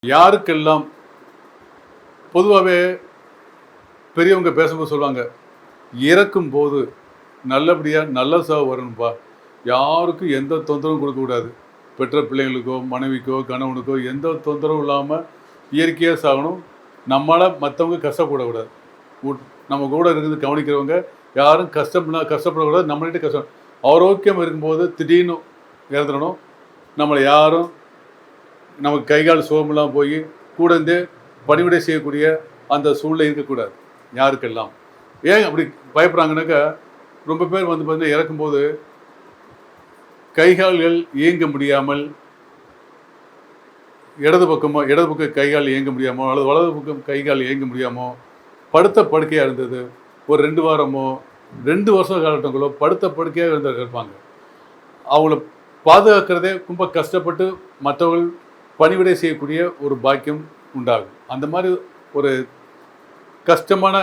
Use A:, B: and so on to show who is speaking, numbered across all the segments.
A: யாருக்கெல்லாம் பொதுவாகவே பெரியவங்க பேசும்போது சொல்லுவாங்க, இறக்கும்போது நல்லபடியாக நல்ல சாவு வரணும்பா, யாருக்கும் எந்த தொந்தரவும் கொடுக்கக்கூடாது. பெற்ற பிள்ளைங்களுக்கோ மனைவிக்கோ கணவனுக்கோ எந்த தொந்தரவும் இல்லாமல் இயற்கையாக சாகணும். நம்மளால் மற்றவங்க கஷ்டப்படக்கூடாது. நம்ம கூட இருக்கிறது கவனிக்கிறவங்க யாரும் கஷ்டப்படக்கூடாது. நம்மள்கிட்ட கஷ்டம் ஆரோக்கியம் இருக்கும்போது திடீர்னு இறந்துடணும். நம்மளை யாரும் நமக்கு கை கால் சுகமெல்லாம் போய் கூட இருந்தே பணிவிடை செய்யக்கூடிய அந்த சூழ்நிலை இருக்கக்கூடாது. யாருக்கெல்லாம் ஏன் அப்படி பயப்படுறாங்கன்னாக்கா, ரொம்ப பேர் வந்து பார்த்தீங்கன்னா இறக்கும்போது கை கால்கள் இயங்க முடியாமல், இடது பக்கம் கை கால் இயங்க முடியாமோ அல்லது வலது பக்கம் கை கால் இயங்க முடியாமோ படுத்த படுக்கையாக இருந்தது. ஒரு 2 வாரமோ 2 வருஷ காலகட்டங்களோ படுத்த படுக்கையாக இருப்பாங்க. அவங்கள பாதுகாக்கிறதே ரொம்ப கஷ்டப்பட்டு மற்றவர்கள் பணிவிடை செய்யக்கூடிய ஒரு பாக்கியம் உண்டாகும். அந்த மாதிரி ஒரு கஷ்டமான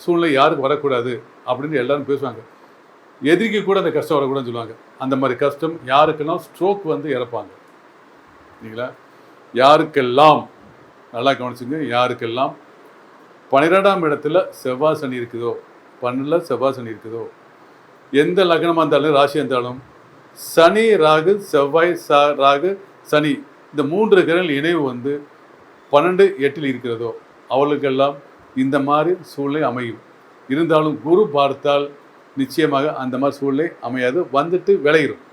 A: சூழ்நிலை யாருக்கு வரக்கூடாது அப்படின்னு எல்லாரும் பேசுவாங்க. எதிரிக்கு கூட அந்த கஷ்டம் வரக்கூடாதுன்னு சொல்லுவாங்க. அந்த மாதிரி கஷ்டம் யாருக்கெல்லாம் ஸ்ட்ரோக் வந்து இறப்பாங்க இல்லைங்களா? யாருக்கெல்லாம் நல்லா கவனிச்சுங்க, யாருக்கெல்லாம் 12ஆம் இடத்துல செவ்வாய் சனி இருக்குதோ, 12 செவ்வாய் சனி இருக்குதோ, எந்த லக்னமாக இருந்தாலும் ராசியாக இருந்தாலும் சனி ராகு செவ்வாய் ராகு சனி இந்த 3 கிரகங்கள் இணைவு வந்து 12 8 இருக்கிறதோ அவளுக்கெல்லாம் இந்த மாதிரி சூழ்நிலை அமையும். இருந்தாலும் குரு பார்த்தால் நிச்சயமாக அந்த மாதிரி சூழ்நிலை அமையாது, வந்துட்டு விளையிடும்.